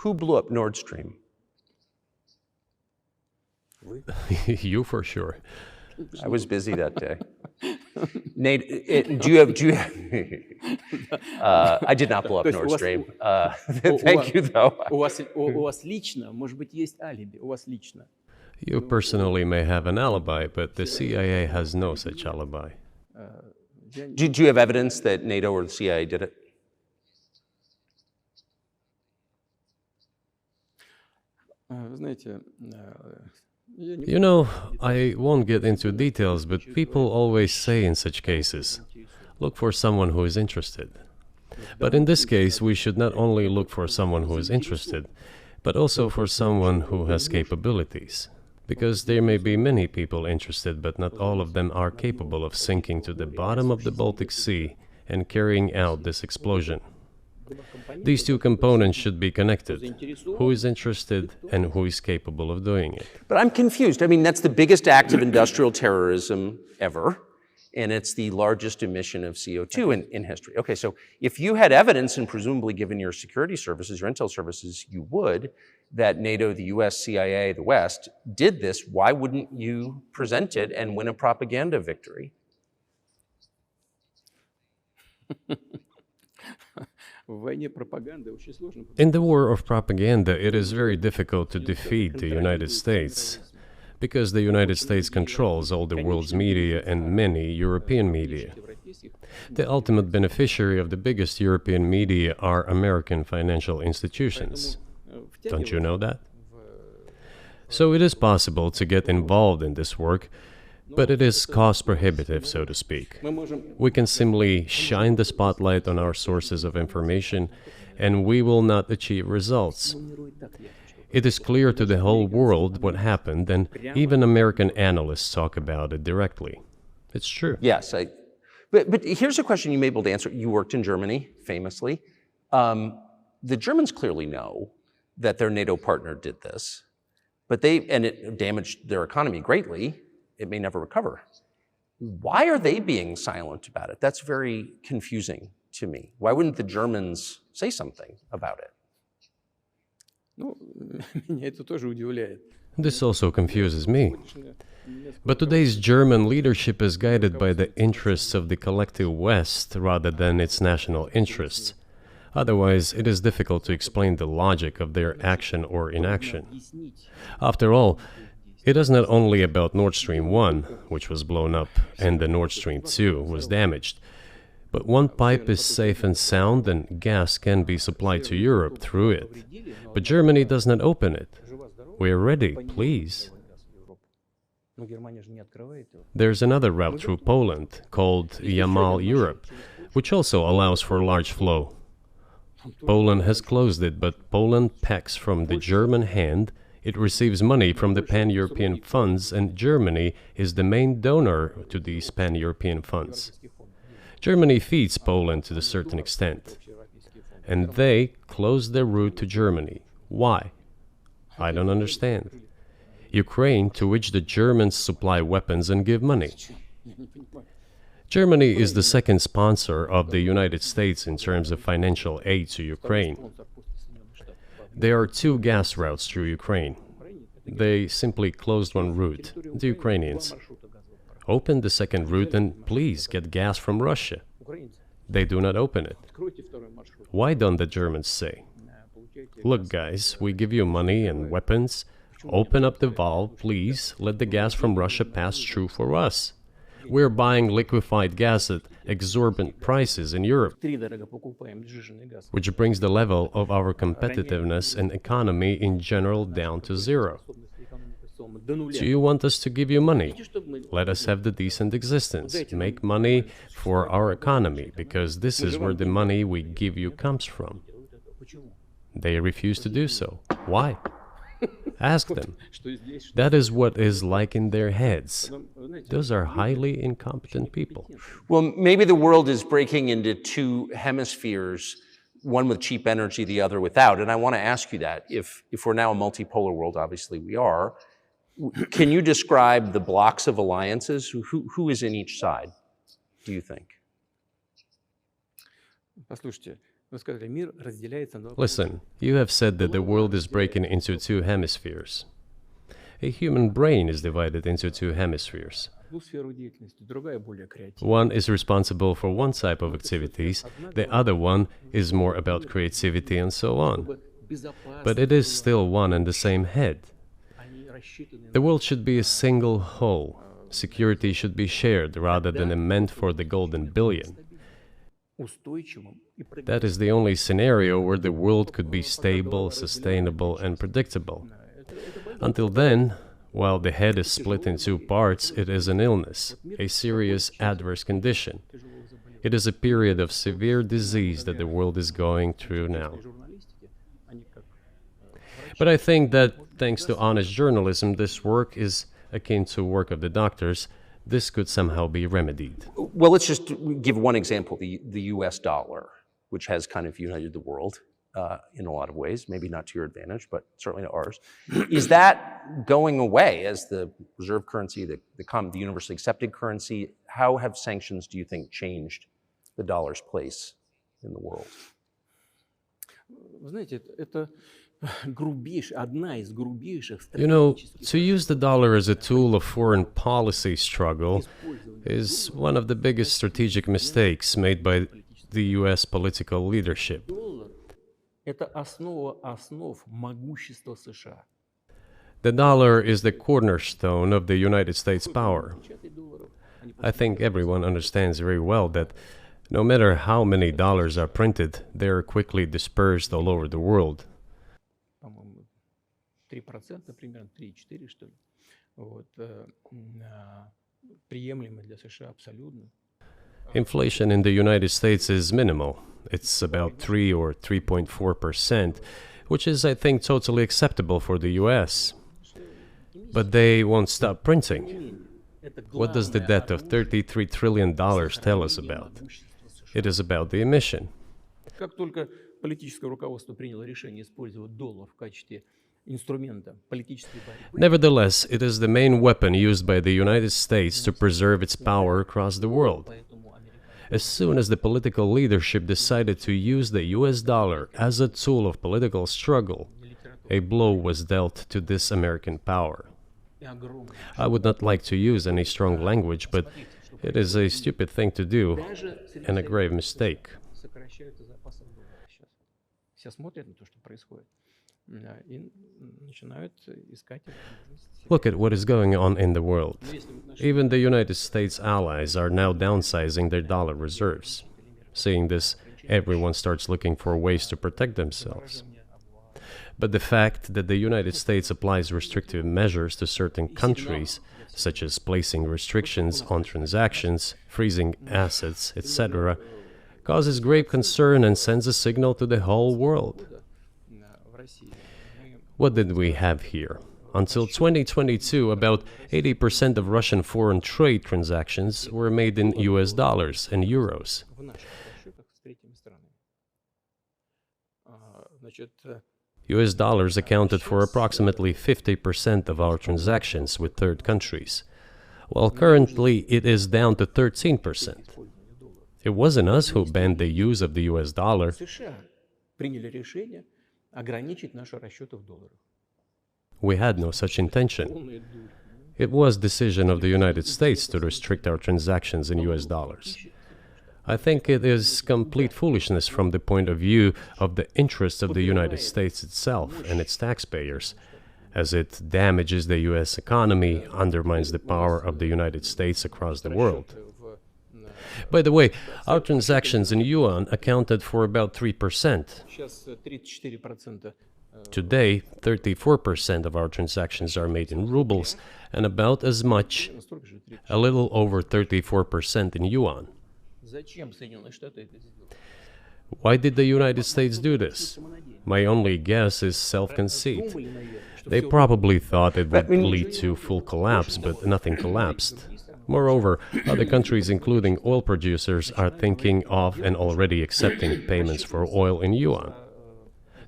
Who blew up Nordstream? You for sure. I was busy that day. Nate, do you have I did not blow up Nordstream. Thank you, though. У вас лично, может быть, есть алиби, у вас лично. You personally may have an alibi, but the CIA has no such alibi. Do you have evidence that NATO or the CIA did it? Вы знаете, You know, I won't get into details, but people always say in such cases, look for someone who is interested. But in this case, we should not only look for someone who is interested, but also for someone who has capabilities. Because there may be many people interested, but not all of them are capable of sinking to the bottom of the Baltic Sea and carrying out this explosion. These two components should be connected. Who is interested and who is capable of doing it? But I'm confused. I mean, that's the biggest act of industrial terrorism ever, and it's the largest emission of CO2 in history. Okay, so if you had evidence, and presumably given your security services, your intel services, you would, that NATO, the US, CIA, the West, did this, why wouldn't you present it and win a propaganda victory? In the war of propaganda, it is very difficult to defeat the United States, because the United States controls all the world's media and many European media. The ultimate beneficiary of the biggest European media are American financial institutions. Don't you know that? So it is possible to get involved in this work, but it is cost prohibitive, so to speak. We can simply shine the spotlight on our sources of information, and we will not achieve results. It is clear to the whole world what happened, and even American analysts talk about it directly. It's true. Yes, but here's a question you may be able to answer. You worked in Germany, famously. The Germans clearly know that their NATO partner did this, and it damaged their economy greatly. It may never recover. Why are they being silent about it? That's very confusing to me. Why wouldn't the Germans say something about it? This also confuses me. But today's German leadership is guided by the interests of the collective West rather than its national interests. Otherwise, it is difficult to explain the logic of their action or inaction. After all, it is not only about Nord Stream 1, which was blown up, and the Nord Stream 2 was damaged, but one pipe is safe and sound and gas can be supplied to Europe through it. But Germany does not open it. We are ready, please. There's another route through Poland, called Yamal Europe, which also allows for large flow. Poland has closed it, but Poland packs from the German hand. It receives money from the pan-European funds, and Germany is the main donor to these pan-European funds. Germany feeds Poland to a certain extent, and they close their route to Germany. Why? I don't understand. Ukraine, to which the Germans supply weapons and give money. Germany is the second sponsor of the United States in terms of financial aid to Ukraine. There are two gas routes through Ukraine. They simply closed one route, the Ukrainians. Open the second route and please get gas from Russia. They do not open it. Why don't the Germans say, look guys, we give you money and weapons, open up the valve, please, let the gas from Russia pass through for us. We're buying liquefied gas at exorbitant prices in Europe, which brings the level of our competitiveness and economy in general down to zero. Do you want us to give you money? Let us have the decent existence. Make money for our economy, because this is where the money we give you comes from. They refuse to do so. Why? Ask them. That is what is like in their heads. Those are highly incompetent people. Well, maybe the world is breaking into two hemispheres, one with cheap energy, the other without. And I want to ask you that. If we're now a multipolar world, obviously we are, can you describe the blocks of alliances? Who is in each side, do you think? Вы сказали, мир разделяется на... Listen, you have said that the world is breaking into two hemispheres. A human brain is divided into two hemispheres. Одну сферу деятельности, другая более креативная. One is responsible for one type of activities, the other one is more about creativity and so on. But it is still one and the same head. Они рассчитаны The world should be a single whole. Security should be shared rather than meant for the golden billion. устойчивым и That is the only scenario where the world could be stable, sustainable, and predictable. Until then, while the head is split in two parts, it is an illness, a serious adverse condition. It is a period of severe disease that the world is going through now. журналистики, они как But I think that, thanks to honest journalism, this work is akin to work of the doctors. This could somehow be remedied. Well, let's just give one example, the US dollar, which has kind of united the world in a lot of ways, maybe not to your advantage, but certainly to ours. Is that going away as the reserve currency, the universally accepted currency? How have sanctions, do you think, changed the dollar's place in the world? Вы знаете, это одна из грубейших You know, стратегических to use the dollar as a tool of foreign policy struggle is one of the biggest strategic mistakes made by the US political leadership. доллар. Это основа основ могущества США. The dollar is the cornerstone of the United States power. Печатать долларов, они I think everyone understands very well that no matter how many dollars are printed, they are quickly dispersed all over the world. по-моему, 3%, примерно 3-4, что ли. Вот, приемлемо для США абсолютно. Inflation in the United States is minimal. It's about 3 or 3.4%, which is, I think, totally acceptable for the US. But they won't stop printing. Это What does the debt of $33 trillion tell us about? It is about the emission. Как только политическое руководство приняло решение использовать доллар в качестве инструмента политической борьбы, Nevertheless, it is the main weapon used by the United States to preserve its power across the world. поэтому американцы As soon as the political leadership decided to use the US dollar as a tool of political struggle, a blow was dealt to this American power. и огромные. I would not like to use any strong language, but it is a stupid thing to do Даже and a grave mistake. сокращаются запасы доллара сейчас. Все смотрят на то, что происходит, и начинают искать возможности. Look at what is going on in the world. Но если в нашей Even the United States allies are now downsizing their dollar reserves. Seeing this, everyone starts looking for ways to protect themselves. But the fact that the United States applies restrictive measures to certain countries, such as placing restrictions on transactions, freezing assets, etc., causes grave concern and sends a signal to the whole world. в России мы What did we have here? Until 2022, about 80% of Russian foreign trade transactions were made in US dollars and euros. в наших расчетах с третьими странами. Значит, US dollars accounted for approximately 50% of our transactions with third countries, while currently it is down to 13%. использование доллара. It wasn't us who banned the use of the US dollar. США приняли решение ограничить наши расчеты в долларах. We had no such intention. Полная дурь. It was decision of the United States to restrict our transactions in US dollars. I think it is complete foolishness from the point of view of the interests of the United States itself and its taxpayers, as it damages the US economy, undermines the power of the United States across the world. By the way, our transactions in yuan accounted for about 3%. Сейчас 34% Today, 34% of our transactions are made in rubles, and about as much, настолько же 30. a little over 34% in yuan. Зачем Соединенные Штаты это сделали? Why did the United States do this? Самонадеянно. My only guess is self-conceit. Думали, наверное, что They всё probably thought it would lead to full collapse, but nothing collapsed. Moreover, other countries, including oil producers, are thinking of and already accepting payments for oil in yuan.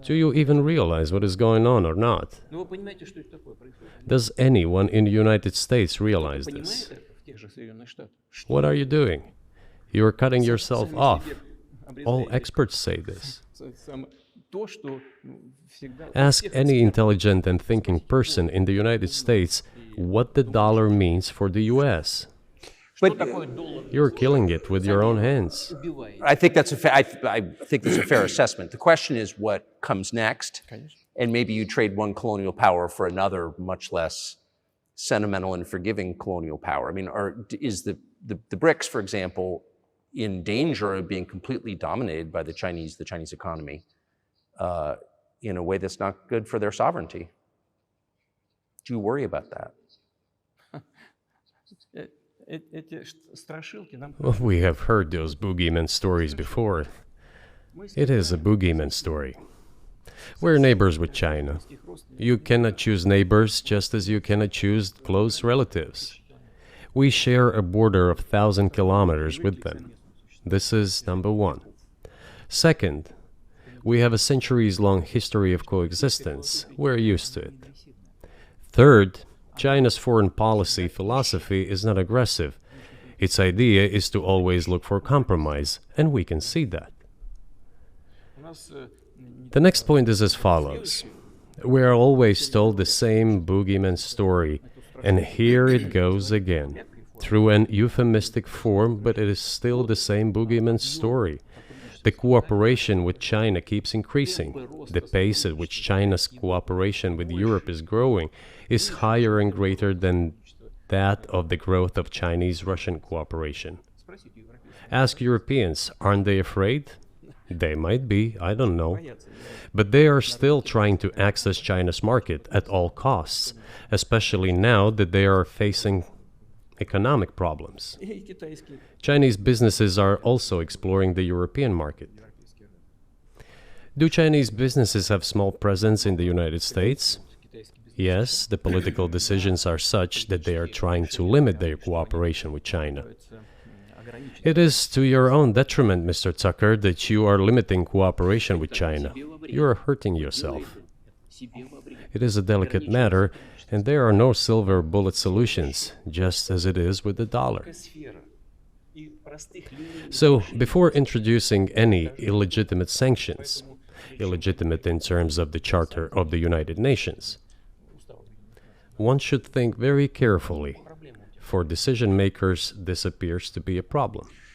Do you even realize what is going on or not? Ну, вы понимаете, что это такое происходит? Does anyone in the United States realize this? Понимает это в тех же Соединенных Штатах? What are you doing? You are cutting yourself off. All experts say this. То, что всегда... Ask any intelligent and thinking person in the United States what the dollar means for the US. But You're killing it with your own hands. I think that's I think that's a fair assessment. The question is what comes next, and maybe you trade one colonial power for another, much less sentimental and forgiving colonial power. I mean, is the BRICS, for example, in danger of being completely dominated by the Chinese economy in a way that's not good for their sovereignty? Do you worry about that? Эти страшилки нам... Well, we have heard those boogeyman stories before. It is a boogeyman story. We're neighbors with China. You cannot choose neighbors just as you cannot choose close relatives. We share a border of 1,000 kilometers with them. This is number one. Second, we have a centuries-long history of coexistence. We're used to it. Third, China's foreign policy philosophy is not aggressive. Its idea is to always look for compromise, and we can see that. The next point is as follows. We are always told the same boogeyman story, and here it goes again, through an euphemistic form, but it is still the same boogeyman story. The cooperation with China keeps increasing. The pace at which China's cooperation with Europe is growing is higher and greater than that of the growth of Chinese-Russian cooperation. Ask Europeans, aren't they afraid? They might be, I don't know. But they are still trying to access China's market at all costs, especially now that they are facing economic problems. Chinese businesses are also exploring the European market. Do Chinese businesses have small presence in the United States? Yes, the political decisions are such that they are trying to limit their cooperation with China. It is to your own detriment, Mr. Tucker, that you are limiting cooperation with China. You are hurting yourself. It is a delicate matter, and there are no silver bullet solutions, just as it is with the dollar. So, before introducing any illegitimate sanctions, illegitimate in terms of the Charter of the United Nations, one should think very carefully. For decision makers, this appears to be a problem.